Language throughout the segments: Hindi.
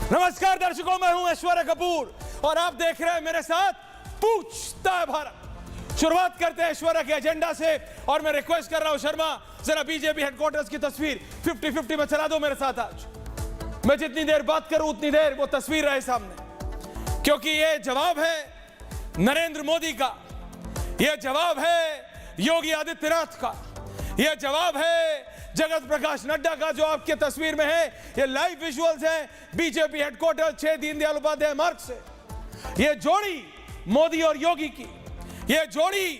नमस्कार दर्शकों, मैं हूं ऐश्वर्या कपूर और आप देख रहे हैं मेरे साथ पूछता है भारत। शुरुआत करते हैं ऐश्वर्या के एजेंडा से और मैं रिक्वेस्ट कर रहा हूं शर्मा, जरा बीजेपी हेडक्वार्टर्स की तस्वीर 50-50 में चला दो मेरे साथ। आज मैं जितनी देर बात करूं उतनी देर वो तस्वीर रहे सामने, क्योंकि ये जवाब है नरेंद्र मोदी का, यह जवाब है योगी आदित्यनाथ का, यह जवाब है जगत प्रकाश नड्डा का जो आपके तस्वीर में है। ये लाइव विजुअल्स हैं बीजेपी हेडक्वार्टर 6 दीनदयाल उपाध्याय मार्ग से। ये जोड़ी मोदी और योगी की, ये जोड़ी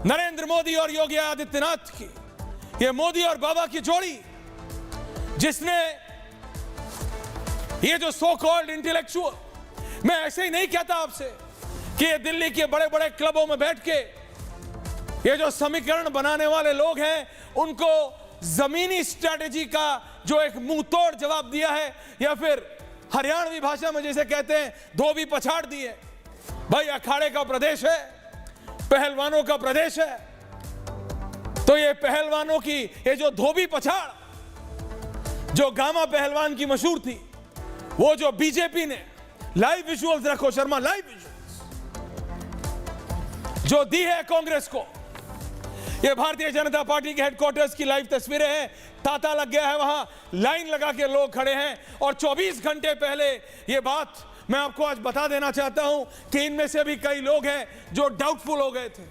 नरेंद्र मोदी और योगी आदित्यनाथ की, ये मोदी और बाबा की जोड़ी, जिसने ये जो सो कॉल्ड इंटेलेक्चुअल, मैं ऐसे ही नहीं कहता आपसे कि ये दिल्ली के बड़े बड़े क्लबों में बैठ के ये जो समीकरण बनाने वाले लोग हैं उनको जमीनी स्ट्रैटेजी का जो एक मुंह तोड़ जवाब दिया है, या फिर हरियाणवी भाषा में जैसे कहते हैं धोबी पछाड़ दिए। भाई अखाड़े का प्रदेश है, पहलवानों का प्रदेश है, तो ये पहलवानों की ये जो धोबी पछाड़, जो गामा पहलवान की मशहूर थी, वो जो बीजेपी ने लाइव विजुअल्स रखो शर्मा, लाइव विजुअल्स जो दी है कांग्रेस को, ये भारतीय जनता पार्टी के हेडक्वार्टर्स की लाइव तस्वीरें हैं। तांता लग गया है, वहां लाइन लगा के लोग खड़े हैं और 24 घंटे पहले ये बात मैं आपको आज बता देना चाहता हूं कि इनमें से भी कई लोग हैं जो डाउटफुल हो गए थे।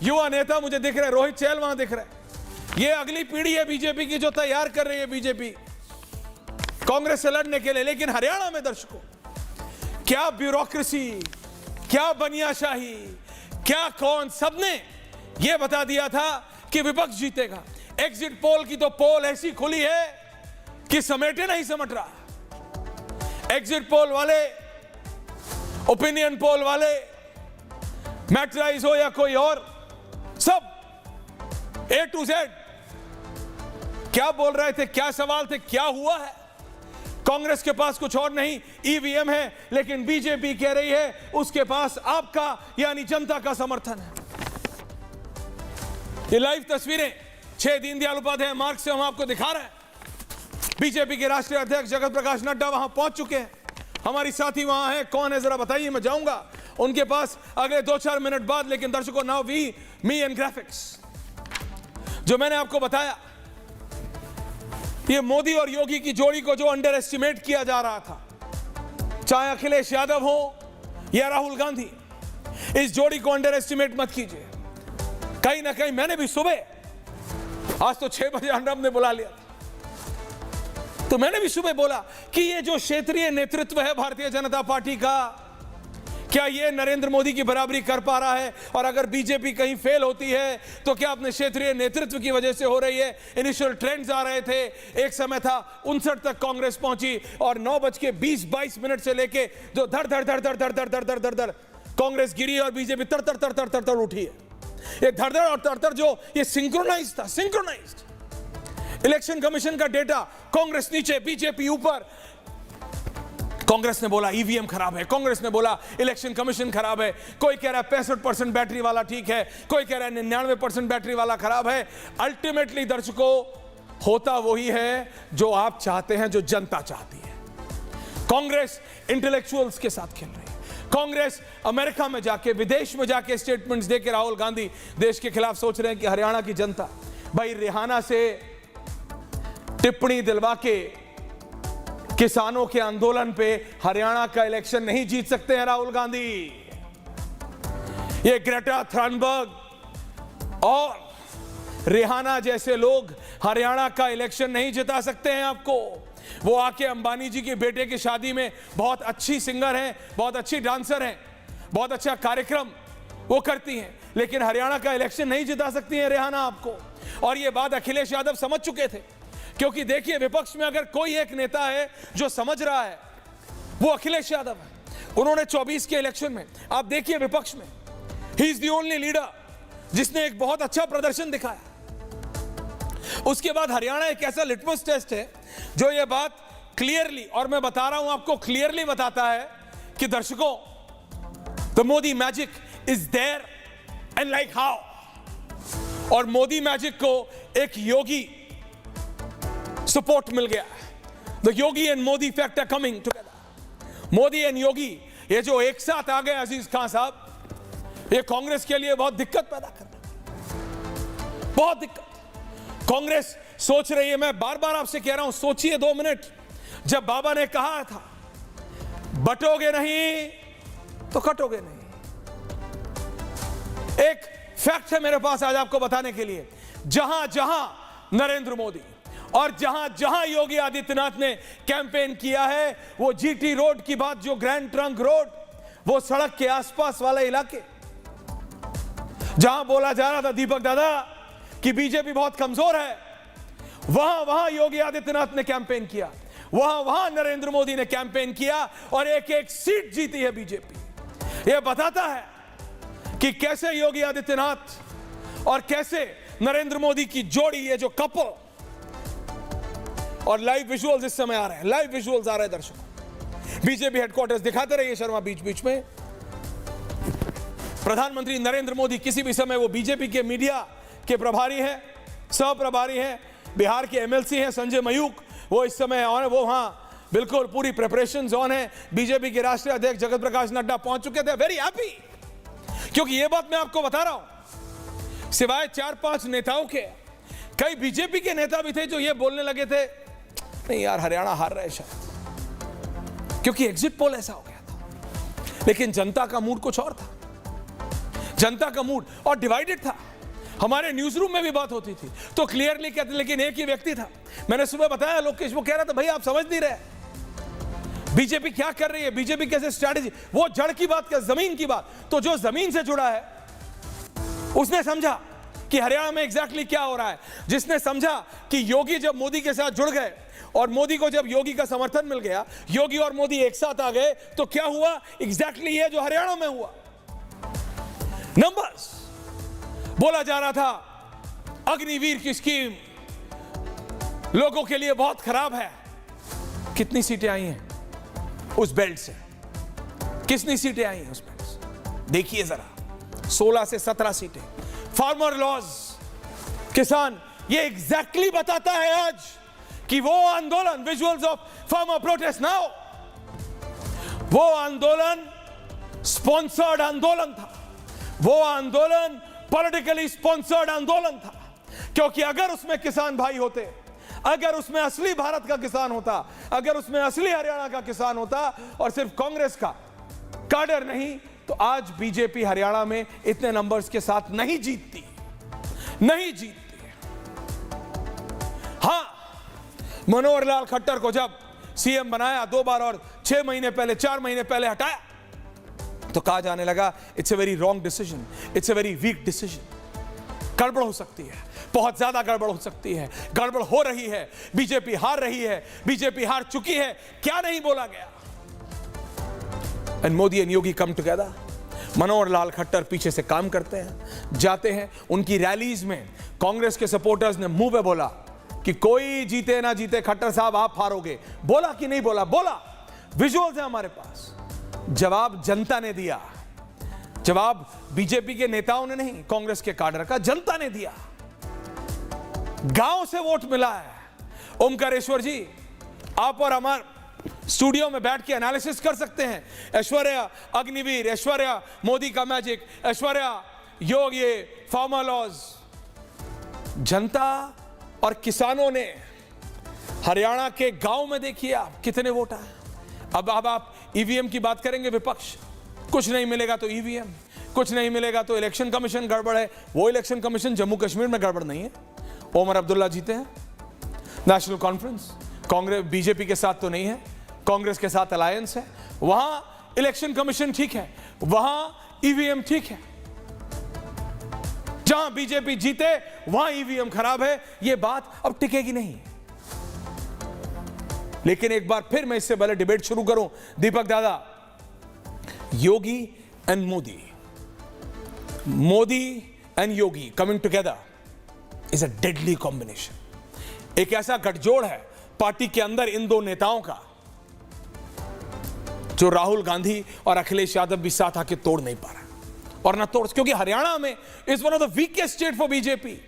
युवा नेता मुझे दिख रहे, रोहित चहल वहां दिख रहे। ये अगली पीढ़ी है बीजेपी की जो तैयार कर रही है बीजेपी कांग्रेस से लड़ने के लिए। लेकिन हरियाणा में दर्शकों, क्या ब्यूरोक्रेसी, क्या बनियाशाही, क्या कौन, सबने यह बता दिया था कि विपक्ष जीतेगा। एग्जिट पोल की तो पोल ऐसी खुली है कि समेटे नहीं समट रहा। एग्जिट पोल वाले, ओपिनियन पोल वाले, मैट्राइज हो या कोई और, सब A to Z क्या बोल रहे थे, क्या सवाल थे, क्या हुआ है। कांग्रेस के पास कुछ और नहीं, ईवीएम है, लेकिन बीजेपी कह रही है उसके पास आपका यानी जनता का समर्थन है। ये लाइव तस्वीरें 6 दीनदयाल उपाध्याय मार्ग से हम आपको दिखा रहे हैं। बीजेपी के राष्ट्रीय अध्यक्ष जगत प्रकाश नड्डा वहां पहुंच चुके हैं, हमारी साथी वहां है। कौन है जरा बताइए, मैं जाऊंगा उनके पास अगले 2-4 मिनट बाद। लेकिन दर्शकों, नाउ मी एंड ग्राफिक्स जो मैंने आपको बताया, ये मोदी और योगी की जोड़ी को जो अंडर एस्टिमेट किया जा रहा था, चाहे अखिलेश यादव हो या राहुल गांधी, इस जोड़ी को अंडर एस्टिमेट मत कीजिए। कहीं ना कहीं मैंने भी सुबह, आज तो 6 बजे अर्नब ने बुला लिया, तो मैंने भी सुबह बोला कि ये जो क्षेत्रीय नेतृत्व है भारतीय जनता पार्टी का, क्या ये नरेंद्र मोदी की बराबरी कर पा रहा है? और अगर बीजेपी कहीं फेल होती है तो क्या अपने क्षेत्रीय नेतृत्व की वजह से हो रही है? इनिशियल ट्रेंड्स आ रहे थे, एक समय था 59 तक कांग्रेस पहुंची और 9:20-22 से लेके जो धड़ धड़ धड़ धड़ धड़ धड़ धड़ धड़ धड़ धड़ कांग्रेस गिरी और बीजेपी तर तर तर तर तर तर उठी है। ये धड़धड़ और तरतर जो ये सिंक्रोनाइज था, सिंक्रोनाइज्ड। इलेक्शन कमीशन का डेटा, कांग्रेस नीचे बीजेपी ऊपर। कांग्रेस ने बोला ईवीएम खराब है, कांग्रेस ने बोला इलेक्शन कमीशन खराब है, कोई कह रहा है 65% बैटरी वाला ठीक है, कोई कह रहा है 99% बैटरी वाला खराब है। अल्टीमेटली दर्शकों, होता वही है जो आप चाहते हैं, जो जनता चाहती है। कांग्रेस इंटेलेक्चुअल्स के साथ खेल रही है। कांग्रेस अमेरिका में जाके, विदेश में जाके स्टेटमेंट्स देके राहुल गांधी देश के खिलाफ सोच रहे हैं कि हरियाणा की जनता, भाई रिहाना से टिप्पणी दिलवा के किसानों के आंदोलन पे हरियाणा का इलेक्शन नहीं जीत सकते हैं राहुल गांधी। ये ग्रेटा थनबर्ग और रिहाना जैसे लोग हरियाणा का इलेक्शन नहीं जिता सकते हैं आपको। वो आके अंबानी जी के बेटे की शादी में बहुत अच्छी सिंगर हैं, बहुत अच्छी डांसर हैं, बहुत अच्छा कार्यक्रम वो करती हैं, लेकिन हरियाणा का इलेक्शन नहीं जिता सकती हैं रिहाना आपको। और ये बात अखिलेश यादव समझ चुके थे, क्योंकि देखिए विपक्ष में अगर कोई एक नेता है जो समझ रहा है वो अखिलेश यादव है। उन्होंने 24 के इलेक्शन में, आप देखिए विपक्ष में, he is the only leader जिसने एक बहुत अच्छा प्रदर्शन दिखाया। उसके बाद हरियाणा एक ऐसा लिटमस टेस्ट है जो ये बात क्लियरली, और मैं बता रहा हूं आपको, क्लियरली बताता है कि दर्शकों, the Modi magic is there and like how. और मोदी मैजिक को एक योगी सपोर्ट मिल गया। The Yogi and Modi fact are coming together. Modi and Yogi ये जो एक साथ आ गए अजीज खान साहब, ये कांग्रेस के लिए बहुत दिक्कत पैदा कर रहा है, बहुत दिक्कत। कांग्रेस सोच रही है, मैं बार बार आपसे कह रहा हूं, सोचिए 2 मिनट। जब बाबा ने कहा था बटोगे नहीं तो कटोगे नहीं, एक फैक्ट है मेरे पास आज आपको बताने के लिए। जहां जहां नरेंद्र मोदी और जहां जहां योगी आदित्यनाथ ने कैंपेन किया है, वो जीटी रोड की बात, जो ग्रैंड ट्रंक रोड, वो सड़क के आसपास वाले इलाके, जहां बोला जा रहा था दीपक दादा कि बीजेपी बहुत कमजोर है, वहां वहां योगी आदित्यनाथ ने कैंपेन किया, वहां वहां नरेंद्र मोदी ने कैंपेन किया और एक एक सीट जीती है बीजेपी। यह बताता है कि कैसे योगी आदित्यनाथ और कैसे नरेंद्र मोदी की जोड़ी, ये जो कपल, और लाइव विजुअल्स इस समय आ रहे हैं, लाइव विजुअल्स आ रहे हैं दर्शकों, बीजेपी हेडक्वार्टर्स दिखाते रहिए शर्मा बीच बीच में। प्रधानमंत्री नरेंद्र मोदी किसी भी समय, वो बीजेपी के मीडिया के प्रभारी हैं, सह प्रभारी हैं, बिहार के एमएलसी हैं संजय मयूख, वो इस समय ऑन है, वो वहां बिल्कुल पूरी प्रिपरेशंस ऑन है। बीजेपी के राष्ट्रीय अध्यक्ष जगत प्रकाश नड्डा पहुंच चुके थे, वेरी हैप्पी, क्योंकि ये बात मैं आपको बता रहा हूं, सिवाय 4-5 नेताओं के कई बीजेपी के नेता भी थे जो ये बोलने लगे थे, नहीं यार हरियाणा हार रहा है शायद, क्योंकि एग्जिट पोल ऐसा हो गया था। लेकिन जनता का मूड कुछ और था, जनता का मूड और डिवाइडेड था। हमारे न्यूज रूम में भी बात होती थी तो क्लियरली कहते, लेकिन एक ही व्यक्ति था, मैंने सुबह बताया लोकेश, वो कह रहा था भाई आप समझ नहीं रहे बीजेपी क्या कर रही है, बीजेपी कैसे स्ट्रैटेजी, वो जड़ की बात कर, जमीन की बात। तो जो जमीन से जुड़ा है उसने समझा कि हरियाणा में एग्जैक्टली क्या हो रहा है, जिसने समझा कि योगी जब मोदी के साथ जुड़ गए और मोदी को जब योगी का समर्थन मिल गया, योगी और मोदी एक साथ आ गए, तो क्या हुआ एग्जैक्टली ये जो हरियाणा में हुआ। नंबर्स बोला जा रहा था, अग्निवीर की स्कीम लोगों के लिए बहुत खराब है। कितनी सीटें आई हैं उस बेल्ट से, कितनी सीटें आई हैं उस बेल्ट से, देखिए जरा, 16 से 17 सीटें। फार्मर लॉज, किसान, ये एग्जैक्टली बताता है आज कि वो आंदोलन, visuals of farmer protest now, वो आंदोलन स्पॉन्सर्ड आंदोलन था, वो आंदोलन पॉलिटिकली स्पॉन्सर्ड आंदोलन था। क्योंकि अगर उसमें किसान भाई होते, अगर उसमें असली भारत का किसान होता, अगर उसमें असली हरियाणा का किसान होता और सिर्फ कांग्रेस का काडर नहीं, तो आज बीजेपी हरियाणा में इतने नंबर्स के साथ नहीं जीतती, नहीं जीतती। हां, मनोहर लाल खट्टर को जब सीएम बनाया 2 बार और 6 महीने पहले, 4 महीने पहले हटाया, तो कहा जाने लगा it's a very wrong decision, it's a very weak decision, गड़बड़ हो सकती है, बहुत ज्यादा गड़बड़ हो सकती है, गड़बड़ हो रही है, बीजेपी हार रही है, बीजेपी हार चुकी है, क्या नहीं बोला गया। And Modi and Yogi come together. Manohar Lal Khattar पीछे से काम करते हैं, जाते हैं उनकी रैलीज में, कांग्रेस के सपोर्टर्स ने मुंह पे बोला कि कोई जीते ना जीते खट्टर साहब आप हारोगे, बोला कि नहीं बोला, बोला, विजुअल्स है हमारे पास। जवाब जनता ने दिया, जवाब बीजेपी के नेताओं ने नहीं, कांग्रेस के काडर का, जनता ने दिया। गांव से वोट मिला है। ओमकारेश्वर जी, आप और हमारे स्टूडियो में बैठ के एनालिसिस कर सकते हैं, ऐश्वर्या अग्निवीर, ऐश्वर्या मोदी का मैजिक, ऐश्वर्या योग, ये फार्मर लॉज। जनता और किसानों ने हरियाणा के गांव में देखिए आप कितने वोट आए। अब आप ईवीएम की बात करेंगे, विपक्ष, कुछ नहीं मिलेगा तो ईवीएम, कुछ नहीं मिलेगा तो इलेक्शन कमीशन गड़बड़ है। वो इलेक्शन कमीशन जम्मू कश्मीर में गड़बड़ नहीं है, ओमर अब्दुल्ला जीते हैं, नेशनल कॉन्फ्रेंस, कांग्रेस बीजेपी के साथ तो नहीं है, कांग्रेस के साथ अलायंस है, वहां इलेक्शन कमीशन ठीक है, वहां ईवीएम ठीक है। जहां बीजेपी जीते वहां ईवीएम खराब है, यह बात अब टिकेगी नहीं। लेकिन एक बार फिर मैं इससे पहले डिबेट शुरू करूं, Deepak Dada, Yogi and Modi, Modi and Yogi coming together is a deadly combination. एक ऐसा गठजोड़ है पार्टी के अंदर इन दो नेताओं का, जो राहुल गांधी और अखिलेश यादव भी साथ आके तोड़ नहीं पा रहा, और ना तोड़, क्योंकि हरियाणा में is one of the weakest state for BJP.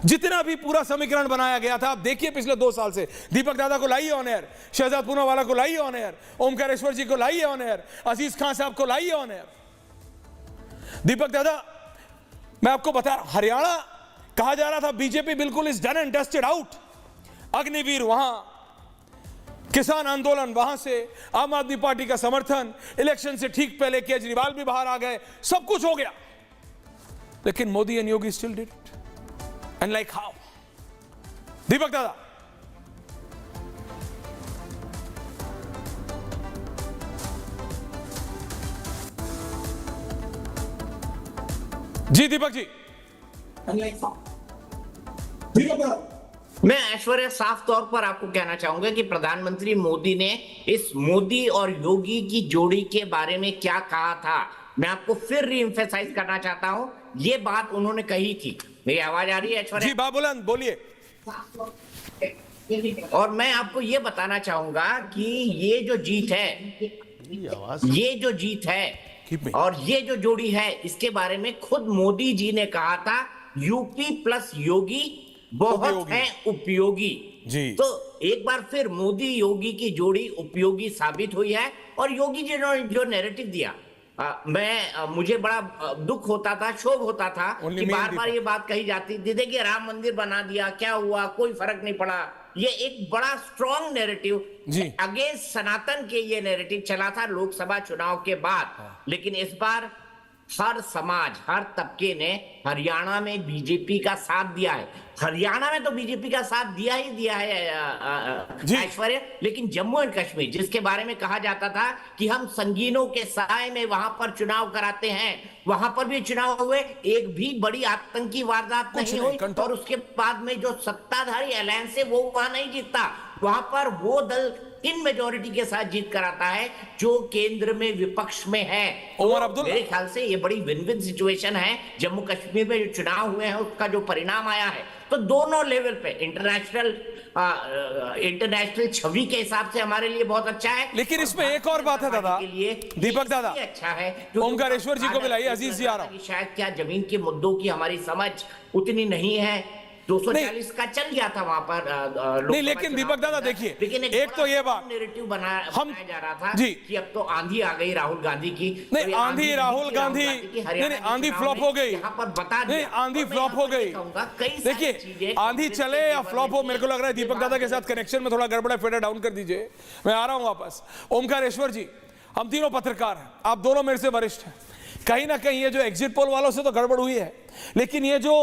जितना भी पूरा समीकरण बनाया गया था, आप देखिए पिछले 2 साल से, दीपक दादा को लाइए ऑन एयर, शहजाद पूनावाला को लाइए ऑन एयर, ओमकारेश्वर जी को लाइए ऑन एयर, अजीज खान साहब को लाइए ऑन एयर। दीपक दादा, मैं आपको बता रहा हूं, हरियाणा कहा जा रहा था बीजेपी बिल्कुल is done and dusted out, Agniveer वहां, किसान आंदोलन वहां से, आम आदमी पार्टी का समर्थन, इलेक्शन से ठीक पहले केजरीवाल भी बाहर आ गए, सब कुछ हो गया, लेकिन Modi and Yogi still did it. And like how? Deepak Dada, जी दीपक जी। मैं ऐश्वर्या साफ तौर पर आपको कहना चाहूंगा कि प्रधानमंत्री मोदी ने इस मोदी और योगी की जोड़ी के बारे में क्या कहा था, मैं आपको फिर रीएम्फेसाइज करना चाहता हूं। ये बात उन्होंने कही थी। मेरी आवाज आ रही है ऐश्वर्या? जी बाबूलाल बोलिए। और मैं आपको ये बताना चाहूंगा कि ये जो जीत है और ये जो जोड़ी है, इसके बारे में खुद मोदी जी ने कहा था यूपी प्लस योगी बहुत है उपयोगी जी। तो एक बार फिर मोदी योगी की जोड़ी उपयोगी साबित हुई है। और योगी जी ने जो नैरेटिव दिया, मुझे बड़ा दुख होता था, क्षोभ होता था कि बार बार ये बात कही जाती थी, देखिए राम मंदिर बना दिया, क्या हुआ, कोई फर्क नहीं पड़ा। ये एक बड़ा स्ट्रॉन्ग नैरेटिव अगेंस्ट सनातन के ये नैरेटिव चला था लोकसभा चुनाव के बाद। लेकिन इस बार हर समाज, हर तबके ने हरियाणा में बीजेपी का साथ दिया है। हरियाणा में तो बीजेपी का साथ दिया है ऐश्वर्या, लेकिन जम्मू एंड कश्मीर, जिसके बारे में कहा जाता था कि हम संगीनों के साए में वहां पर चुनाव कराते हैं, वहां पर भी चुनाव हुए, एक भी बड़ी आतंकी वारदात नहीं हुई। और उसके बाद में जो सत्ताधारी अलायंस है वो वहां नहीं जीतता, वहां पर वो दल इन मेजोरिटी के साथ जीत कराता है जो केंद्र में विपक्ष में है। तो मेरे ख्याल से ये बड़ी विन विन सिचुएशन है। जम्मू कश्मीर में जो चुनाव हुए हैं उसका जो परिणाम आया है, तो दोनों लेवल पे इंटरनेशनल छवि के हिसाब से हमारे लिए बहुत अच्छा है। लेकिन इसमें एक और बात है दादा, दीपक दादा, अच्छा है ओमकारेश्वर जी को मिलाइए, अजीज जी आ रहा हूं। शायद क्या जमीन के मुद्दों की हमारी समझ उतनी नहीं है, 240 का चल गया था वहां पर नहीं। लेकिन दीपक दादा देखिए, एक तो ये बात नैरेटिव बनाया जा रहा था कि अब तो आंधी आ गई राहुल गांधी की। नहीं आंधी राहुल गांधी नहीं, आंधी फ्लॉप हो गई, यहाँ पर बता नहीं आंधी फ्लॉप हो गई। देखिए आंधी चले या फ्लॉप हो, मेरे को लग रहा है दीपक दादा के साथ कनेक्शन में थोड़ा गड़बड़ है, फेडर डाउन कर दीजिए, मैं आ रहा हूं वापस। ओमकारेश्वर जी, हम तीनों पत्रकार हैं, आप दोनों मेरे से वरिष्ठ हैं, कहीं ना कहीं ये जो एग्जिट पोल वालों से तो गड़बड़ हुई है, लेकिन ये जो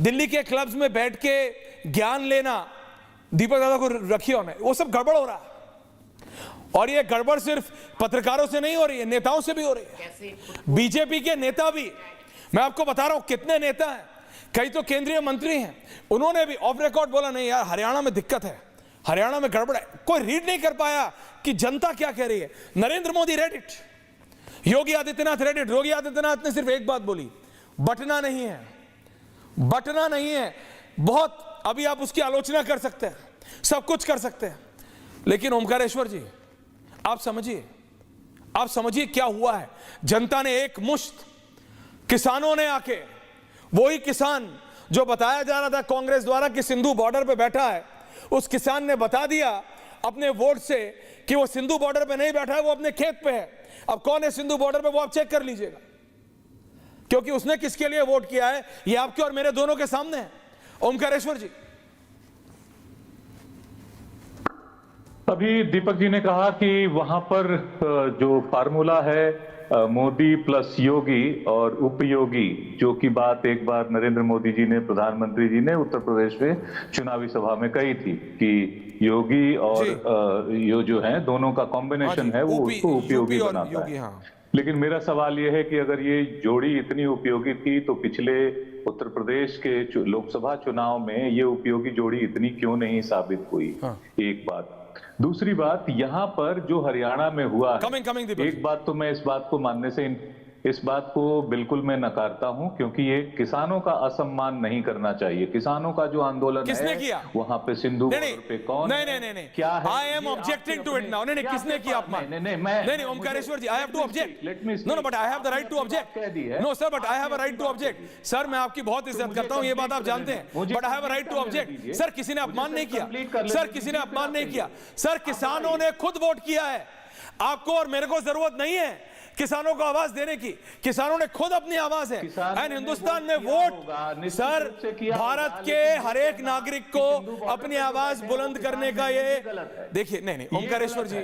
दिल्ली के क्लब्स में बैठ के ज्ञान लेना, दीपक दादा को रखिए होना, वो सब गड़बड़ हो रहा है। और ये गड़बड़ सिर्फ पत्रकारों से नहीं हो रही है, नेताओं से भी हो रही है। बीजेपी के नेता भी, मैं आपको बता रहा हूं कितने नेता हैं, कई तो केंद्रीय मंत्री हैं, उन्होंने भी ऑफ रिकॉर्ड बोला नहीं यार हरियाणा में दिक्कत है, हरियाणा में गड़बड़ है। कोई रीड नहीं कर पाया कि जनता क्या कह रही है। Narendra Modi read it, Yogi Adityanath read it. Yogi Adityanath ने सिर्फ एक बात बोली, बटना नहीं है, बटना नहीं है। बहुत अभी आप उसकी आलोचना कर सकते हैं, सब कुछ कर सकते हैं, लेकिन ओमकारेश्वर जी आप समझिए क्या हुआ है। जनता ने एक मुश्त किसानों ने आके, वही किसान जो बताया जा रहा था कांग्रेस द्वारा कि सिंधु बॉर्डर पे बैठा है, उस किसान ने बता दिया अपने वोट से कि वो सिंधु बॉर्डर पे नहीं बैठा है, वो अपने खेत पे है। अब कौन है सिंधु बॉर्डर पे, वो आप चेक कर लीजिएगा, क्योंकि उसने किसके लिए वोट किया है ये आपके और मेरे दोनों के सामने है। ओमकारेश्वर जी, अभी दीपक जी ने कहा कि वहां पर जो फार्मूला है मोदी प्लस योगी और उपयोगी, जो की बात एक बार नरेंद्र मोदी जी ने, प्रधानमंत्री जी ने उत्तर प्रदेश में चुनावी सभा में कही थी कि योगी और यो जो है दोनों का कॉम्बिनेशन है वो उसको उपयोगी बनाता है। लेकिन मेरा सवाल यह है कि अगर ये जोड़ी इतनी उपयोगी थी तो पिछले उत्तर प्रदेश के लोकसभा चुनाव में ये उपयोगी जोड़ी इतनी क्यों नहीं साबित हुई? एक बात। दूसरी बात, यहाँ पर जो हरियाणा में हुआ है, एक बात तो मैं इस बात को मानने से इस बात को बिल्कुल मैं नकारता हूं, क्योंकि ये किसानों का असम्मान नहीं करना चाहिए। किसानों का जो आंदोलन किसने है किया? वहां पे सिंधु बॉर्डर पे कौन नहीं, क्या है, I am objecting to it now. नहीं, किसने किया अपमान? नहीं, Omkareshwar ji, I have to object. No, but I have the right to object. No sir, but I have a right to object. Sir, मैं आपकी बहुत इज्जत करता हूं, ये बात आप जानते हैं, but I have a right to object. Sir, किसी ने अपमान नहीं किया। सर, किसी ने अपमान नहीं किया। सर, किसानों ने खुद वोट किया है। आपको और मेरे को जरूरत नहीं है किसानों को आवाज देने की। किसानों ने खुद अपनी आवाज है। एंड हिंदुस्तान में वोट, सर, भारत के हर एक नागरिक को अपनी आवाज बुलंद करने का ये, देखिए, नहीं, ओमकारेश्वर जी,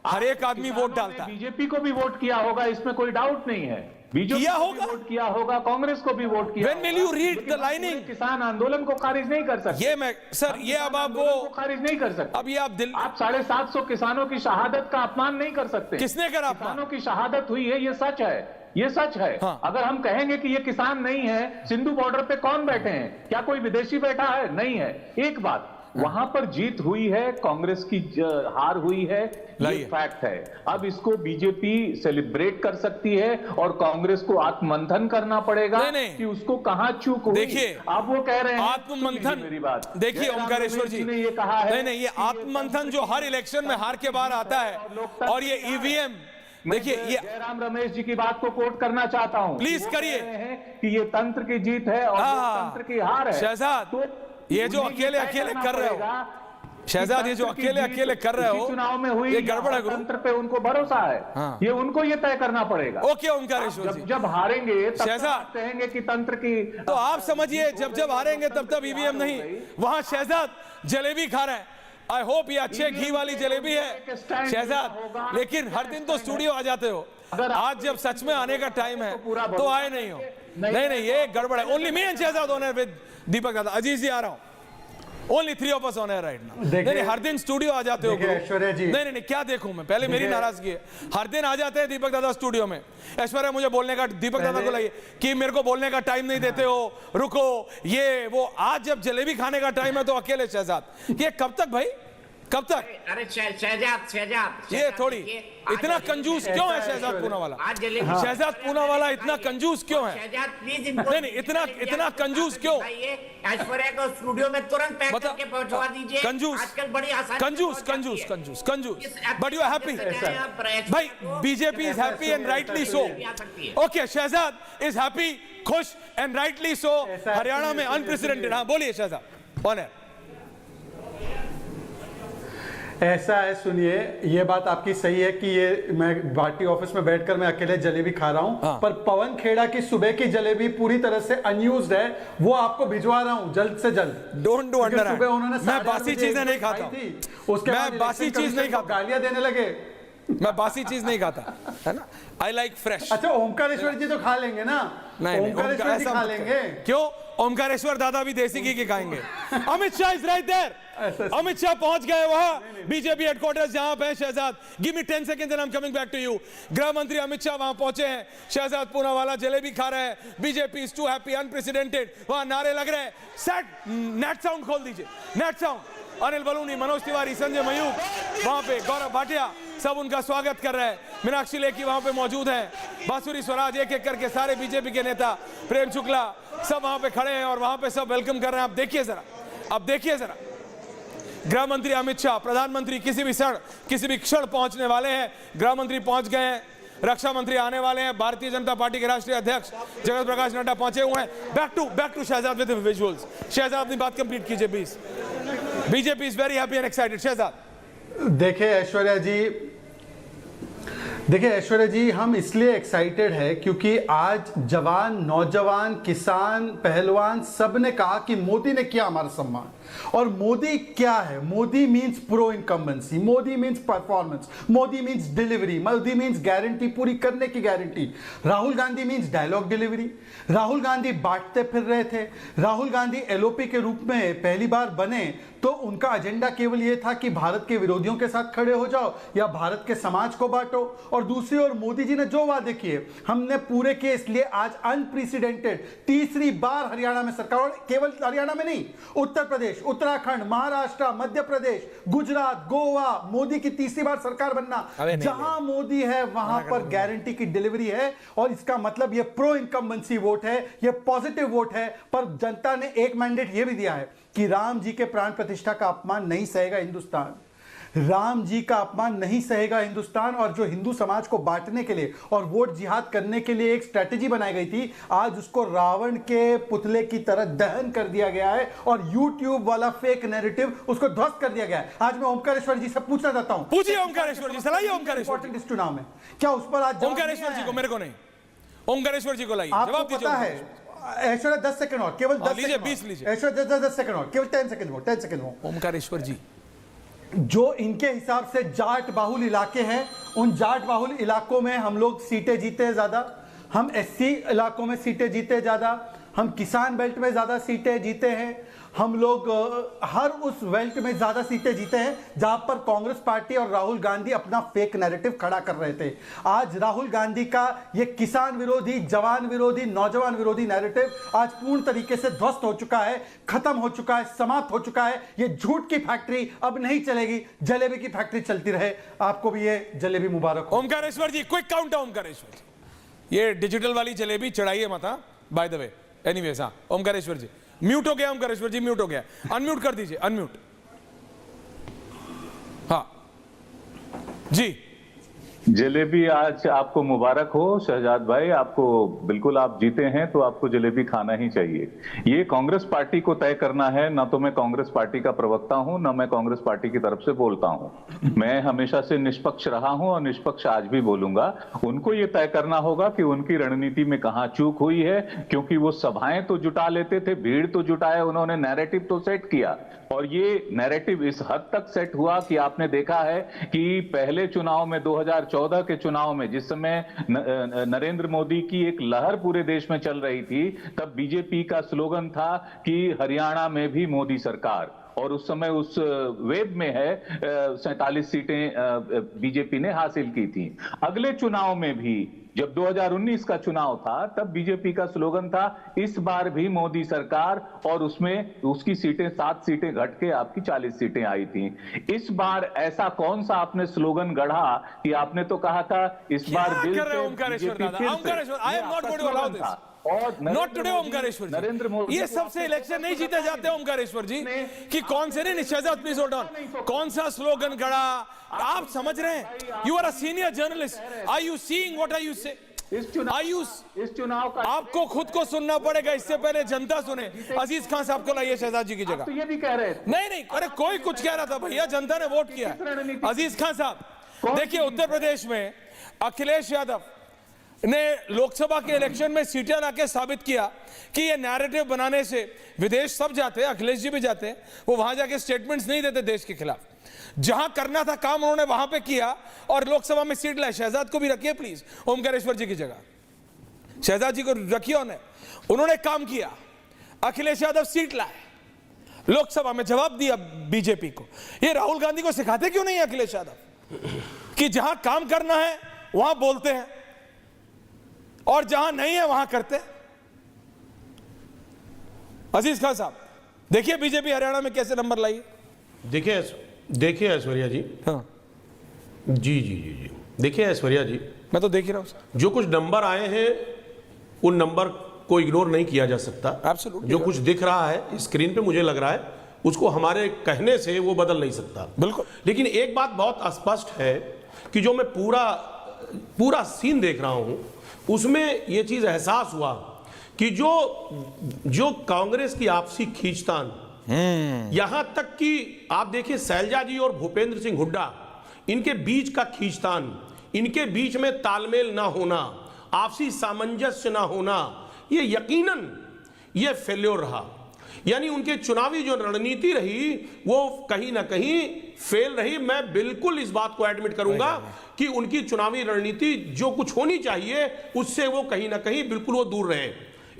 हर एक आदमी वोट डालता है। बीजेपी को भी वोट किया होगा, इसमें कोई डाउट नहीं है। बीजेपी किया को होगा, भी वोट किया होगा, कांग्रेस को भी वोट किया। When will you read the lining? किसान आंदोलन को खारिज नहीं कर सकते। ये मैं, सर, ये अब आप वो खारिज नहीं कर सकते। अब ये आप 750 किसानों की शहादत का अपमान नहीं कर सकते। किसने करा अपमान? किसानों की शहादत हुई है, ये सच है, ये सच है। हाँ। अगर हम कहेंगे कि ये किसान नहीं है, सिंधु बॉर्डर पे कौन बैठे हैं? क्या कोई विदेशी बैठा है? नहीं है। एक बात, वहां पर जीत हुई है, कांग्रेस की हार हुई है, ये फैक्ट है। अब इसको बीजेपी सेलिब्रेट कर सकती है और कांग्रेस को आत्ममंथन करना पड़ेगा कि उसको कहां चूक हुई। देखिए, आप वो कह रहे हैं आत्ममंथन, मेरी बात देखिए ओमकारेश्वर जी ने ये कहा है, नहीं, ये आत्ममंथन जो हर इलेक्शन में हार के बाद आता है, और ये ईवीएम, देखिए, ये जयराम रमेश जी की बात को कोट करना चाहता हूं। प्लीज करिए कि ये तंत्र की जीत है और तंत्र की हार है। शहजाद, तो ये जो अकेले कर रहे हो, शहजाद, ये जो अकेले कर रहे हो, चुनाव में हुई, ये गड़बड़ है। तंत्र पे उनको भरोसा है। हाँ। ये उनको ये तय करना पड़ेगा। ओके ओमकारेश्वर जी, जब हारेंगे तब शहजाद कहेंगे कि तंत्र की, तो आप समझिए, जब हारेंगे तब ईवीएम नहीं, वहां शहजाद जलेबी खा रहे हैं। आई होप ये अच्छे घी वाली जलेबी है शहजाद, लेकिन हर दिन तो स्टूडियो आ जाते हो, आज जब सच में आने का टाइम है तो आए नहीं हो। नहीं, ये गड़बड़ है। Only me and Shahzad on air with Deepak Dada. Aziz ji आ रहा हूं, only 3 of us on air right now। नहीं, हर दिन स्टूडियो आ जाते हो। ऐश्वर्या जी, नहीं, क्या देखूं मैं, पहले मेरी नाराजगी है। हर दिन आ जाते हैं दीपक दादा स्टूडियो में। ऐश्वर्या, मुझे बोलने का, दीपक दादा को लगे कि मेरे को बोलने का टाइम नहीं देते हो, रुको, ये वो। आज जब जलेबी खाने का टाइम है तो अकेले शहजाद, ये कब तक भाई, कब तक? अरे शहजाद, ये थोड़ी इतना कंजूस क्यों है शहजाद पूनावाला? शहजाद पूनावाला इतना कंजूस क्यों है? शहजाद प्लीज नहीं, इतना कंजूस क्यों? ऐश्वर्या को स्टूडियो में तुरंत पैक करके पहुंचवा दीजिए। कंजूस, आजकल बड़ी आसानी, कंजूस। बट यू आर हैप्पी भाई, BJP is happy and rightly so. Okay, Shehzad is happy, खुश एंड राइटली सो। हरियाणा में अनप्रेसिडेंटेड। हाँ बोलिए शहजाद, ऑन एयर। ऐसा है, सुनिए, ये बात आपकी सही है कि ये मैं पार्टी ऑफिस में बैठकर मैं अकेले जलेबी खा रहा हूं। हाँ। पर पवन खेड़ा की सुबह की जलेबी पूरी तरह से अनयूज्ड है, वो आपको भिजवा रहा हूं जल्द से जल्द। डोंट डू अंडर, सुबह उन्होंने मैं बासी चीजें नहीं खाता, उसके मैं बासी चीज नहीं खाता, गालियां देने लगे। मैं बासी चीज नहीं खाता, है ना। I like fresh. अच्छा, ओमकारेश्वर जी तो खा लेंगे ना? नहीं, ओमकारेश्वर जी खा लेंगे। क्यों? ओमकारेश्वर दादा भी देसी घी के खाएंगे। Amit Shah is right there. Amit Shah पहुंच गए वहां बीजेपी हेडक्वार्टर्स जहां पे Shehzad. Give me 10 seconds and I'm coming back to you। गृह मंत्री अमित शाह वहां पहुंचे हैं। शहजाद पूनावाला जलेबी खा रहे हैं। BJP is too happy, unprecedented. वहां नारे लग रहे हैं। सेट नेट साउंड खोल दीजिए, नेट साउंड। अनिल बलूनी, मनोज तिवारी, संजय मयूख, वहां पे गौरव भाटिया, सब उनका स्वागत कर रहे हैं। मीनाक्षी लेखी वहां पे मौजूद हैं। बांसुरी स्वराज, एक एक करके सारे बीजेपी के नेता, प्रेम शुक्ला, सब वहां पे खड़े हैं और वहां पे सब वेलकम कर रहे हैं। अब देखिए जरा, गृह मंत्री अमित शाह, प्रधानमंत्री किसी भी क्षण पहुंचने वाले हैं। गृह मंत्री पहुंच गए हैं, रक्षा मंत्री आने वाले हैं। भारतीय जनता पार्टी के राष्ट्रीय अध्यक्ष जगत प्रकाश नड्डा पहुंचे हुए हैं। Back to Shehzad with visuals. Shehzad अपनी बात कंप्लीट कीजिए please. BJP is very happy and excited. Shehzad. देखिए ऐश्वर्या जी, हम इसलिए एक्साइटेड है क्योंकि आज जवान, नौजवान, किसान, पहलवान सब ने कहा कि मोदी ने किया हमारा सम्मान। और मोदी क्या है? Modi means pro incumbency, Modi means performance, Modi means delivery, Modi means guarantee पूरी करने की guarantee. Rahul Gandhi means dialogue delivery. Rahul Gandhi बांटते फिर रहे थे। राहुल गांधी एलओपी के रूप में पहली बार बने तो उनका एजेंडा केवल यह था कि भारत के विरोधियों के साथ खड़े हो जाओ या भारत के समाज को बांटो। और दूसरी ओर मोदी जी ने जो वादे किए हमने पूरे किए, इसलिए आज अनप्रेसिडेंटेड तीसरी बार हरियाणा में सरकार, और केवल हरियाणा में नहीं, उत्तर प्रदेश, उत्तराखंड, महाराष्ट्र, मध्य प्रदेश, गुजरात, गोवा, मोदी की तीसरी बार सरकार बनना। जहां मोदी है वहां पर गारंटी की डिलीवरी है, और इसका मतलब यह प्रो इनकम्बेंसी वोट है, यह पॉजिटिव वोट है। पर जनता ने एक मैंडेट यह भी दिया है कि राम जी के प्राण प्रतिष्ठा का अपमान नहीं सहेगा हिंदुस्तान, राम जी का अपमान नहीं सहेगा हिंदुस्तान। और जो हिंदू समाज को बांटने के लिए और वोट जिहाद करने के लिए एक स्ट्रेटेजी बनाई गई थी, आज उसको रावण के पुतले की तरह दहन कर दिया गया है, और यूट्यूब वाला फेक नैरेटिव उसको ध्वस्त कर दिया गया है। आज मैं ओमकारेश्वर जी से पूछना चाहता हूं, पूछिए ओमकारेश्वर जी, सलाइए ओमकारेश्वर जी। इस चुनाव में क्या उस पर आज ओमकारेश्वर जी को, मेरे को नहीं, ओमकारेश्वर जी को लाइए, आपको जवाब पता है? ऐश्वर्या 10 सेकंड और, केवल 10 लीजिए, 20 लीजिए। ऐश्वर्या 10 सेकंड और, केवल 10 सेकंड वो, 10 सेकंड वो। ओमकारेश्वर जी, जो इनके हिसाब से जाट बाहुल इलाके हैं, उन जाट बाहुल इलाकों में हम लोग सीटें जीते हैं ज्यादा, हम एससी इलाकों में सीटें जीते ज्यादा, हम किसान बेल्ट में ज्यादा सीटें जीते हैं, हम लोग हर उस बेल्ट में ज्यादा सीटें जीते हैं जहां पर कांग्रेस पार्टी और राहुल गांधी अपना फेक नैरेटिव खड़ा कर रहे थे। आज राहुल गांधी का ये किसान विरोधी, जवान विरोधी, नौजवान विरोधी नैरेटिव आज पूर्ण तरीके से ध्वस्त हो चुका है, खत्म हो चुका है, समाप्त हो चुका है। ये झूठ की फैक्ट्री अब नहीं चलेगी, जलेबी की फैक्ट्री चलती रहे। आपको भी ये जलेबी मुबारक हो। ओमकारेश्वर जी, क्विक काउंट है ओमकारेश्वर जी, ये डिजिटल वाली जलेबी चढ़ाइए मत, बाय द वे। एनीवेज, हाँ ओमकारेश्वर जी, म्यूट हो गया, ओमकारेश्वर जी म्यूट हो गया, अनम्यूट कर दीजिए, अनम्यूट। हाँ जी, जलेबी आज आपको मुबारक हो शहजाद भाई, आपको बिल्कुल, आप जीते हैं तो आपको जलेबी खाना ही चाहिए। ये कांग्रेस पार्टी को तय करना है, ना तो मैं कांग्रेस पार्टी का प्रवक्ता हूं, ना मैं कांग्रेस पार्टी की तरफ से बोलता हूं। मैं हमेशा से निष्पक्ष रहा हूं और निष्पक्ष आज भी बोलूंगा। उनको ये तय करना होगा कि उनकी रणनीति में कहां चूक हुई है, क्योंकि वो सभाएं तो जुटा लेते थे, भीड़ तो जुटाए उन्होंने, नैरेटिव तो सेट किया, और ये नैरेटिव इस हद तक सेट हुआ कि आपने देखा है कि पहले चुनाव में 2014 के चुनाव में, जिस समय नरेंद्र मोदी की एक लहर पूरे देश में चल रही थी, तब बीजेपी का स्लोगन था कि हरियाणा में भी मोदी सरकार, और उस समय उस वेब में है 47 सीटें बीजेपी ने हासिल की थी। अगले चुनाव में भी जब 2019 का चुनाव था, तब बीजेपी का स्लोगन था इस बार भी मोदी सरकार, और उसमें उसकी सीटें 7 सीटें घट के आपकी 40 सीटें आई थी। इस बार ऐसा कौन सा आपने स्लोगन गढ़ा कि आपने तो कहा था इस बार दिल से नॉट टुडे ओमकारेश्वर जी, ये सबसे इलेक्शन नहीं जीते जाते ओमकारेश्वर जी, कि कौन से नहीं, शहजाद प्लीज होल्ड ऑन, कौन सा स्लोगन गढ़ा, आप समझ रहे हैं? You are a senior journalist, are you seeing what are you say? इस चुनाव का आपको खुद को सुनना पड़ेगा, इससे पहले जनता सुने। अजीज खान साहब को लाइए शहजाद जी की जगह। तो ये भी कह रहे थे। नहीं, अरे कोई कुछ कह रहा था भैया, जनता ने वोट किया। अजीज खान साहब देखिए, उत्तर प्रदेश में अखिलेश यादव ने लोकसभा के इलेक्शन में सीटें लाके साबित किया कि ये नैरेटिव बनाने से विदेश सब जाते हैं, अखिलेश जी भी जाते हैं, वो वहां जाके स्टेटमेंट्स नहीं देते देश के खिलाफ, जहां करना था काम उन्होंने वहां पे किया और लोकसभा में सीट लाए। शहजाद को भी रखिए प्लीज ओमकारेश्वर जी की जगह, शहजाद जी को रखिए, उन्होंने काम किया, अखिलेश यादव सीट लाए, लोकसभा में जवाब दिया बीजेपी को। ये राहुल गांधी को सिखाते क्यों नहीं अखिलेश यादव कि जहां काम करना है वहां बोलते हैं और जहां नहीं है वहां करते हैं? अजीज खान साहब देखिए बीजेपी हरियाणा में कैसे नंबर लाई। देखिए ऐश्वर्या जी, हाँ जी देखिए ऐश्वर्या जी, मैं तो देख ही रहा हूं, जो कुछ नंबर आए हैं उन नंबर को इग्नोर नहीं किया जा सकता। एब्सोल्युटली, जो कुछ दिख रहा है स्क्रीन पे मुझे लग रहा है उसको हमारे कहने से वो बदल नहीं सकता। बिल्कुल। लेकिन एक बात बहुत स्पष्ट है कि जो मैं पूरा सीन देख रहा हूं उसमें ये चीज एहसास हुआ कि जो कांग्रेस की आपसी खींचतान, यहां तक कि आप देखिए शैलजा जी और भूपेंद्र सिंह हुड्डा, इनके बीच का खींचतान, इनके बीच में तालमेल ना होना, आपसी सामंजस्य ना होना, ये यकीनन ये फेल्योर रहा। यानी उनके चुनावी जो रणनीति रही वो कहीं ना कहीं फेल रही। मैं बिल्कुल इस बात को एडमिट करूंगा कि उनकी चुनावी रणनीति जो कुछ होनी चाहिए उससे वो कहीं ना कहीं बिल्कुल वो दूर रहे।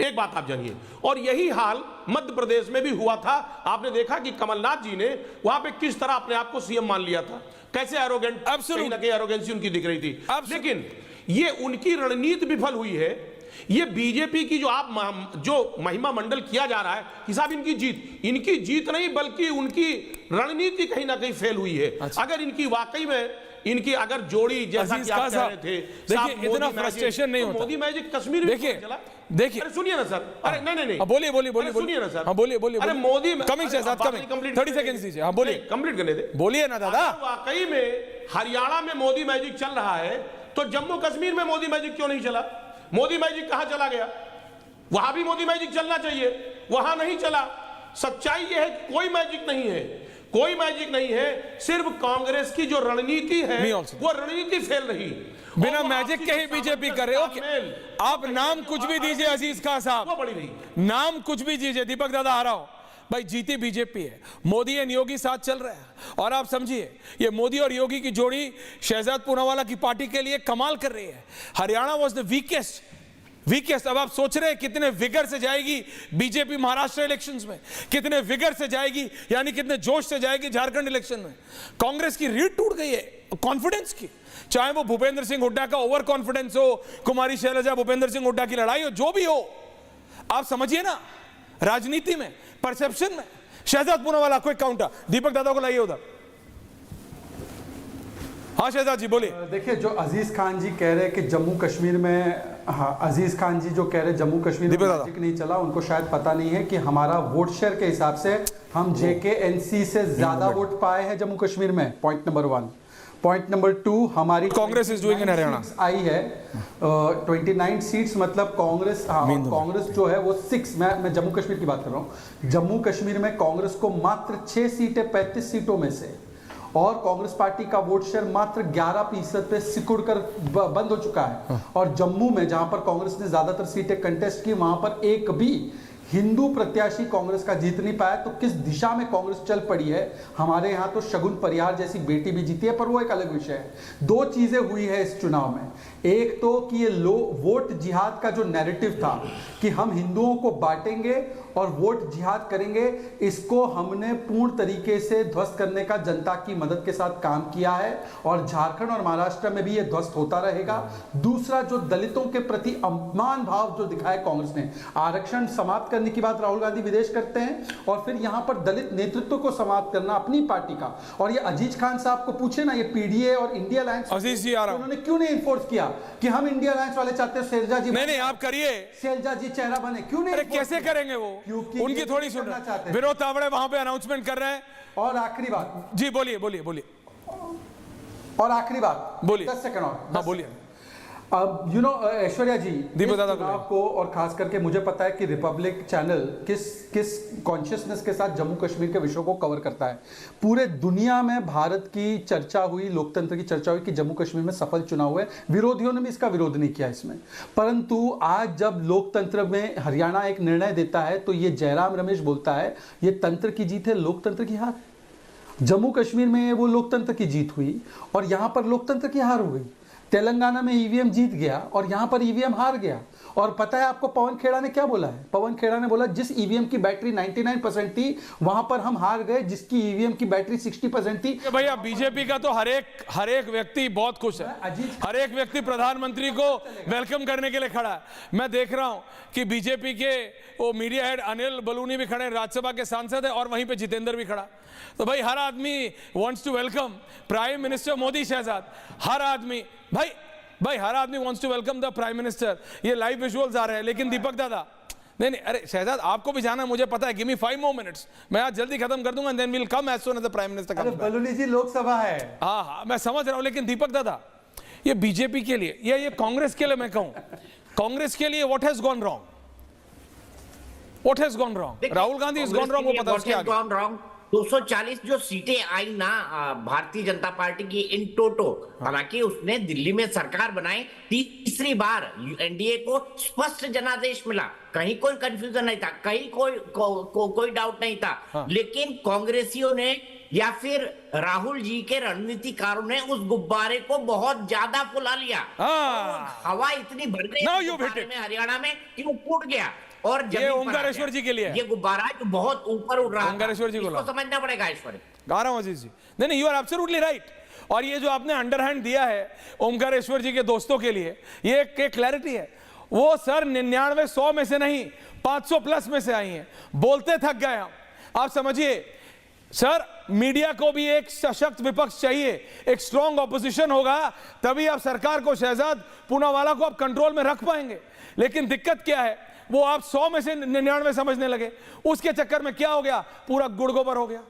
एक बात आप जानिए। और यही हाल मध्य प्रदेश में भी हुआ था। आपने देखा कि कमलनाथ जी ने वहां पे किस तरह अपने आप को सीएम मान लिया था, कैसे एरोगेंट, कहीं ना कहीं एरोगेंसी उनकी दिख रही थी। लेकिन ये उनकी रणनीति विफल हुई है। ये बीजेपी की जो महिमा मंडल किया जा रहा है कि साहब इनकी जीत नहीं बल्कि उनकी रणनीति कहीं ना कहीं फेल हुई है। अगर इनकी वाकई में इनकी अगर जोड़ी जैसा कि आप कह रहे थे, देखिए इतना फ्रस्ट्रेशन नहीं होता। मोदी मैजिक कश्मीर में देखिए अरे सुनिए ना सर, अरे नहीं बोलिए सुनिए ना सर, हाँ बोलिए अरे Modi coming Shehzad coming 30 seconds दीजिए, हाँ बोलिए कंप्लीट करने दे, बोलिए ना दादा। वाकई में हरियाणा में मोदी मैजिक चल रहा है तो जम्मू कश्मीर में मोदी मैजिक क्यों नहीं चला? मोदी मैजिक कहां चला गया? वहां भी मोदी मैजिक चलना चाहिए, वहां नहीं चला। सच्चाई यह है कि कोई मैजिक नहीं है, कोई मैजिक नहीं है। सिर्फ कांग्रेस की जो रणनीति है वो रणनीति फेल रही। बिना मैजिक के ही बीजेपी कर रहे हो। आप नाम कुछ भी दीजिए अजीज खान साहब, नाम कुछ भी दीजिए, दीपक दादा आ रहा हो भाई, जीती बीजेपी है, मोदी एंड योगी साथ चल रहे हैं। और आप समझिए ये मोदी और योगी की जोड़ी शहजाद पूनावाला की पार्टी के लिए कमाल कर रही है। Haryana was the weakest. अब आप सोच रहे हैं कितने विगर से जाएगी बीजेपी महाराष्ट्र इलेक्शंस में, कितने विगर से जाएगी, यानी कितने जोश से जाएगी झारखंड इलेक्शन में। कांग्रेस की रीढ़ टूट गई है कॉन्फिडेंस की, चाहे वो भूपेंद्र सिंह हुड्डा का ओवर कॉन्फिडेंस हो, कुमारी शैलजा भूपेंद्र सिंह हुड्डा की लड़ाई हो, जो भी हो। आप समझिए ना, राजनीति में, परसेप्शन में। शहजाद पूनावाला कोई काउंटर, दीपक दादा को लाइए उधर। हाँ शहजाद जी बोलिए। देखिए जो अजीज खान जी कह रहे हैं कि जम्मू कश्मीर में, हाँ अजीज खान जी जो कह रहे हैं जम्मू कश्मीर में मैजिक नहीं चला, उनको शायद पता नहीं है कि हमारा वोट शेयर के हिसाब से हम JKNC से ज्यादा वोट पाए हैं जम्मू कश्मीर में। Point number 1। पॉइंट नंबर 2, हमारी Congress is doing in Haryana आई है 29 सीट्स, मतलब कांग्रेस, हाँ कांग्रेस जो है वो 6, मैं जम्मू कश्मीर की बात कर रहा हूँ। जम्मू कश्मीर में कांग्रेस को मात्र 6 सीटें 35 सीटों में से, और कांग्रेस पार्टी का वोट शेयर मात्र 11% पे सिकुड़ कर बंद हो चुका है। और जम्मू में जहां पर कांग्रेस ने ज्यादातर सीटें कंटेस्ट की, वहां पर एक भी हिंदू प्रत्याशी कांग्रेस का जीत नहीं पाया। तो किस दिशा में कांग्रेस चल पड़ी है? हमारे यहाँ तो शगुन परियार जैसी बेटी भी जीती है, पर वो एक अलग विषय है। 2 चीजें हुई है इस चुनाव में। एक तो कि ये वोट जिहाद का जो नैरेटिव था कि हम हिंदुओं को बांटेंगे और वोट जिहाद करेंगे, इसको हमने पूर्ण तरीके से ध्वस्त करने का जनता की मदद के साथ काम किया है, और झारखंड और महाराष्ट्र में भी ये ध्वस्त होता रहेगा। दूसरा, जो दलितों के प्रति अपमान भाव जो दिखाया कांग्रेस ने, आरक्षण समाप्त करने की बात राहुल गांधी विदेश करते हैं, और फिर यहां पर दलित नेतृत्व को समाप्त करना अपनी पार्टी का। और ये अजीज खान साहब को पूछे ना, ये PDA और इंडिया अलायंस, अजीज जी आ रहा, उन्होंने क्यों नहीं इन्फोर्स किया कि हम इंडिया अलायंस वाले चाहते हैं शैलजा जी, नहीं आप करिए, शैलजा जी चेहरा बने, क्यों नहीं? अरे कैसे करेंगे वो, उनकी थोड़ी सुन रहे हैं। विनोद तावड़े वहां पे अनाउंसमेंट कर रहे हैं। और आखिरी बात जी, बोलिए और आखिरी बात बोलिए, 10 सेकंड और। हाँ बोलिए। अब ऐश्वर्या जी, दीपक दादा आपको और खास करके मुझे पता है कि रिपब्लिक चैनल किस कॉन्शियसनेस के साथ जम्मू कश्मीर के विषयों को कवर करता है। पूरे दुनिया में भारत की चर्चा हुई, लोकतंत्र की चर्चा हुई कि जम्मू कश्मीर में सफल चुनाव हुए। विरोधियों ने भी इसका विरोध नहीं किया इसमें, परंतु आज जब लोकतंत्र में हरियाणा एक निर्णय देता है तो ये जयराम रमेश बोलता है ये तंत्र की जीत है, लोकतंत्र की हार। जम्मू कश्मीर में वो लोकतंत्र की जीत हुई और यहां पर लोकतंत्र की हार हो गई। तेलंगाना में ईवीएम जीत गया और यहां पर ईवीएम हार गया। और पता है आपको पवन खेड़ा ने क्या बोला है? पवन खेड़ा ने बोला जिस ईवीएम की बैटरी 99% थी वहां पर हम हार गए, जिसकी ईवीएम की बैटरी 60% थी। भैया बीजेपी का तो हर एक व्यक्ति बहुत खुश है, हर एक व्यक्ति प्रधानमंत्री को वेलकम करने के लिए खड़ा है। मैं देख रहा हूं कि बीजेपी के वो मीडिया हेड अनिल बलूनी भी खड़े, राज्यसभा के सांसद है, और वहीं पे जितेंद्र भी खड़ा। तो भाई हर आदमी wants to welcome prime minister Modi Shahzad, हर आदमी भाई हर आदमी wants to welcome the prime minister. ये लाइव विजुअल्स आ रहे हैं, लेकिन दीपक दादा नहीं, अरे शहजाद आपको भी जाना है, मुझे पता है, गिव मी 5 more minutes, मैं आज जल्दी खत्म कर दूंगा, then will come as soon as the prime minister comes back. Baluni ji Lok Sabha है, हाँ मैं समझ रहा हूं, लेकिन दीपक दादा ये बीजेपी के लिए या ये कांग्रेस के लिए, मैं कहूं कांग्रेस के लिए what has gone wrong, Rahul Gandhi is gone wrong, वो पता है उसके आगे 240 जो सीटें आई ना भारतीय जनता पार्टी की इन टोटो, हालांकि उसने दिल्ली में सरकार बनाई, तीसरी बार एनडीए को स्पष्ट जनादेश मिला, कहीं कोई कंफ्यूजन नहीं था, कहीं कोई डाउट नहीं था। लेकिन कांग्रेसियों ने या फिर राहुल जी के रणनीतिकारों ने उस गुब्बारे को बहुत ज्यादा फुला लिया। हवा इतनी भर गई में हरियाणा में कि वो फूट गया। और जमीन पर आ ओंकारेश्वर गया। जी के लिए है। ये गुब्बारा जो बहुत ऊपर उड़ रहा था, ओंकारेश्वर जी को इसको लाओ। समझना पड़ेगा ऐश्वर्य। गा रहा हूं अजीज जी, नहीं, यू आर एब्सोल्युटली राइट। और ये जो आपने अंडरहैंड दिया है ओमकारेश्वर जी के दोस्तों के लिए, ये एक क्लैरिटी है। वो सर 99 100 में से नहीं, 500 प्लस में से आई हैं। बोलते थक गए हम। आप समझिए सर, मीडिया को भी एक सशक्त विपक्ष चाहिए, एक स्ट्रॉन्ग ऑपोजिशन होगा, तभी आप सरकार को, शहजाद पूनावाला को आप कंट्रोल में रख पाएंगे। लेकिन दिक्कत क्या है, वो आप 100 में से 99 समझने लगे। उसके चक्कर में क्या हो गया, पूरा गुड़ गोबर हो गया।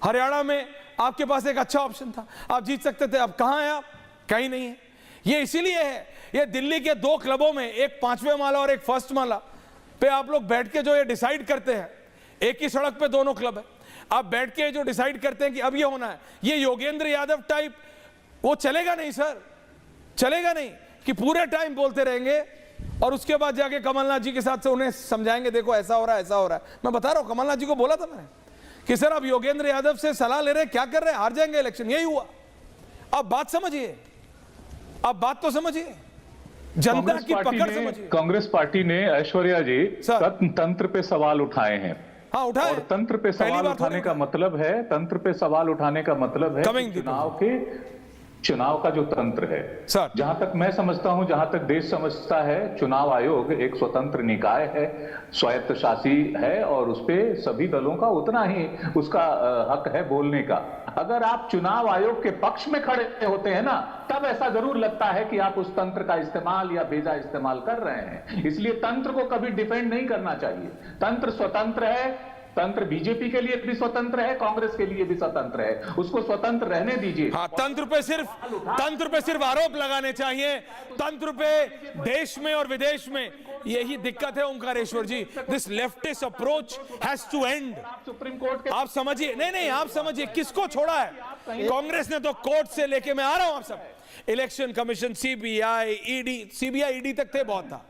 हरियाणा में आपके पास एक अच्छा ऑप्शन था, आप जीत सकते थे। अब कहां है आप? कहीं नहीं है। ये इसीलिए है, ये दिल्ली के 2 क्लबों में, एक 5वें माला और एक फर्स्ट माला पे आप लोग बैठ के जो ये डिसाइड करते हैं, एक ही सड़क पे दोनों क्लब है, आप बैठ के जो डिसाइड करते हैं कि अब ये होना है, ये योगेंद्र यादव टाइप वो चलेगा नहीं सर, चलेगा नहीं कि पूरे टाइम बोलते रहेंगे और उसके बाद जाके कमलनाथ जी के साथ से उन्हें समझाएंगे देखो ऐसा हो रहा है, ऐसा हो रहा है। मैं बता रहा हूं, कमलनाथ जी को बोला था मैंने कि सर अब योगेंद्र यादव से सलाह ले रहे हैं, क्या कर रहे हैं, हार जाएंगे इलेक्शन। यही हुआ। अब बात समझिए, अब बात तो समझिए, जनता की पकड़ समझिए। कांग्रेस पार्टी ने ऐश्वर्या जी तंत्र पे सवाल उठाए हैं। हाँ, उठाए। और तंत्र पे सवाल उठाने का मतलब है, तंत्र पे सवाल उठाने का मतलब है चुनाव का जो तंत्र है सर, जहां तक मैं समझता हूं, जहां तक देश समझता है, चुनाव आयोग एक स्वतंत्र निकाय है, स्वायत्तशासी है और उसपे सभी दलों का उतना ही उसका हक है बोलने का। अगर आप चुनाव आयोग के पक्ष में खड़े होते हैं ना, तब ऐसा जरूर लगता है कि आप उस तंत्र का इस्तेमाल या बेजा इस्तेमाल कर रहे हैं। इसलिए तंत्र को कभी डिफेंड नहीं करना चाहिए। तंत्र स्वतंत्र है, तंत्र बीजेपी के लिए भी स्वतंत्र है, कांग्रेस के लिए भी स्वतंत्र है, उसको स्वतंत्र रहने दीजिए। हाँ, तंत्र पे सिर्फ आरोप लगाने चाहिए। तंत्र पे देश में और विदेश में यही दिक्कत है Omkareshwar ji. This leftist approach has to end. Supreme court के आप समझिए, नहीं, आप समझिए किसको छोड़ा है कांग्रेस ने। तो कोर्ट से लेके मैं आ रहा हूं, आप सब election commission, CBI, ED, CBI ED तक थे, बहुत था।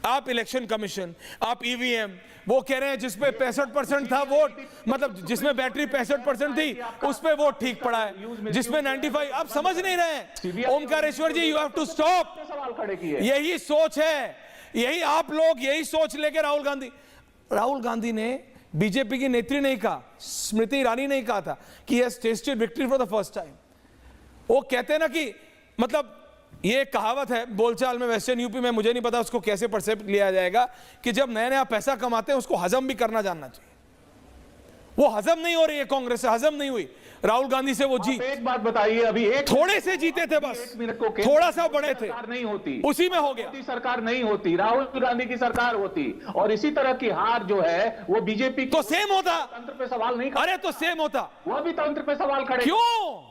आप इलेक्शन कमीशन, आप ईवीएम, वो कह रहे हैं जिसपे 65% था वोट, मतलब जिसमें बैटरी 65% थी उस पे वोट ठीक पड़ा है, जिसमें 95। आप समझ नहीं रहे हैं ओमकारेश्वर जी, यू हैव टू स्टॉप। सवाल खड़े किए। यही सोच है, यही आप लोग यही सोच लेके राहुल गांधी ने बीजेपी की नेत्री नहीं कहा, स्मृति ईरानी नहीं कहा था कि has tested victory for the first time. वो कहते हैं ना कि मतलब ये कहावत है बोलचाल में वेस्टर्न यूपी में, मुझे नहीं पता उसको कैसे परसेप्ट लिया जाएगा, कि जब नया नया पैसा कमाते हैं उसको हजम भी करना जानना चाहिए। वो हजम नहीं हो रही है, कांग्रेस से हजम नहीं हुई। राहुल गांधी से वो जीत, एक बात बताइए, अभी एक थोड़े से जीते थे बस, थोड़ा सा बड़े थे, नहीं होती, उसी में हो गया। सरकार नहीं होती, राहुल गांधी की सरकार होती, और इसी तरह की हार जो है वो बीजेपी तो सेम होता, तंत्र पे सवाल नहीं। अरे तो सेम होता, वो भी तंत्र पे सवाल खड़े। क्यों?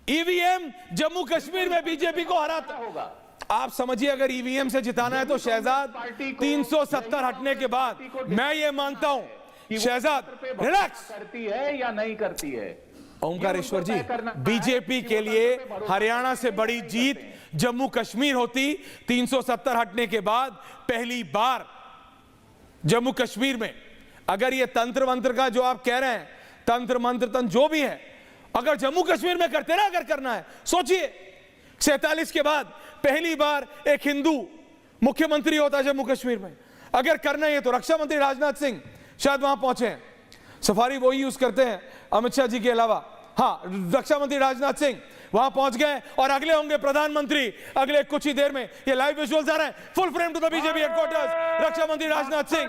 ईवीएम जम्मू कश्मीर में बीजेपी को हराता होगा। आप समझिए, अगर ईवीएम से जिताना है तो शहजाद 370 हटने के बाद, मैं ये मानता हूं शहजाद रिलैक्स करती है या नहीं करती है। ओंकारेश्वर जी, बीजेपी के लिए हरियाणा से बड़ी जीत जम्मू कश्मीर होती। 370 हटने के बाद पहली बार जम्मू कश्मीर में, अगर ये तंत्र मंत्र का जो आप कह रहे हैं, तंत्र मंत्र तंत्र जो भी है, अगर जम्मू कश्मीर में करते ना, अगर करना है, सोचिए 47 के बाद पहली बार एक हिंदू मुख्यमंत्री होता है जम्मू कश्मीर में। अगर करना है तो रक्षा मंत्री राजनाथ सिंह शायद वहां पहुंचे हैं, सफारी वो यूज करते हैं अमित शाह जी के अलावा। हाँ, रक्षा मंत्री राजनाथ सिंह वहां पहुंच गए और अगले होंगे प्रधानमंत्री अगले कुछ ही देर में। ये लाइव विजुअल्स आ रहे हैं, full frame to the BJP headquarters. रक्षा मंत्री राजनाथ सिंह,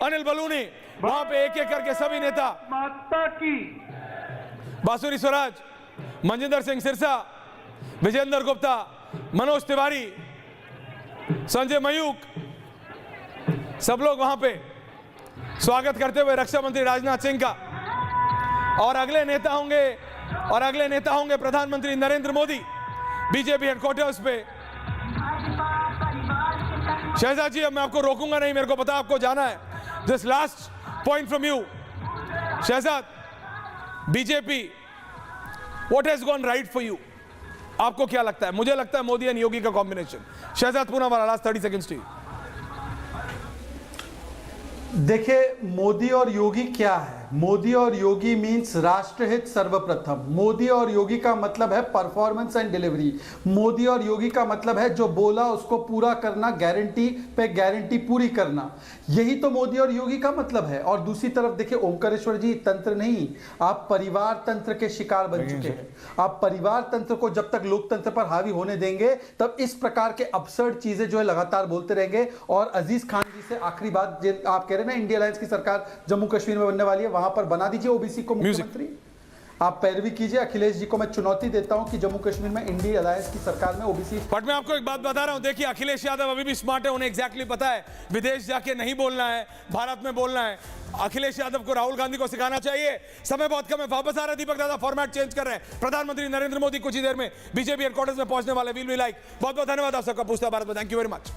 अनिल बलूनी, वहां पे एक एक करके सभी नेता, बांसुरी स्वराज, मनजिंदर सिंह सिरसा, विजेंद्र गुप्ता, मनोज तिवारी, संजय मयूख, सब लोग वहां पे स्वागत करते हुए रक्षा मंत्री राजनाथ सिंह का। और अगले नेता होंगे प्रधानमंत्री नरेंद्र मोदी बीजेपी हेडक्वार्टर्स पे। शहजाद जी, अब मैं आपको रोकूंगा नहीं, मेरे को पता आपको जाना है। This last point from you Shehzad, BJP, what has gone right for you? आपको क्या लगता है? मुझे लगता है मोदी एंड योगी का combination. Shehzad Poonawala, last 30 seconds to you. देखिए, मोदी और योगी क्या है? मोदी और योगी मीन्स राष्ट्रहित सर्वप्रथम। मोदी और योगी का मतलब है परफॉर्मेंस एंड डिलीवरी। मोदी और योगी का मतलब है जो बोला उसको पूरा करना, गारंटी पे गारंटी पूरी करना। यही तो मोदी और योगी का मतलब है। और दूसरी तरफ देखिए, ओमकारेश्वर जी, तंत्र नहीं, आप परिवार तंत्र के शिकार बन चुके हैं। आप परिवार तंत्र को जब तक लोकतंत्र पर हावी होने देंगे, तब इस प्रकार के अपसर्ड चीजें जो है लगातार बोलते रहेंगे। और अजीज खान जी से आखिरी बात, आप कह रहे हैं ना इंडिया अलायंस की सरकार जम्मू कश्मीर में बनने वाली है, वहां पर बना दीजिए ओबीसी को मुख्यमंत्री। आप पैरवी कीजिए। अखिलेश जी को मैं चुनौती देता हूं कि जम्मू कश्मीर में इंडिया अलायंस की सरकार में ओबीसी। बट मैं आपको एक बात बता रहा हूं, देखिए अखिलेश यादव अभी भी स्मार्ट है, उन्हें एग्जैक्टली पता है विदेश जाके नहीं बोलना है, भारत में बोलना है। अखिलेश यादव को राहुल गांधी को सिखाना चाहिए। समय बहुत कम है, वापस आ रहा है दीपक दादा, फॉर्मेट चेंज कर रहे हैं। प्रधानमंत्री नरेंद्र मोदी कुछ ही देर में बीजेपी हेडक्वार्टर्स में पहुंचने वाले। Will be like. बहुत बहुत धन्यवाद आप सबका। पूछता भारत में, थैंक यू वेरी मच।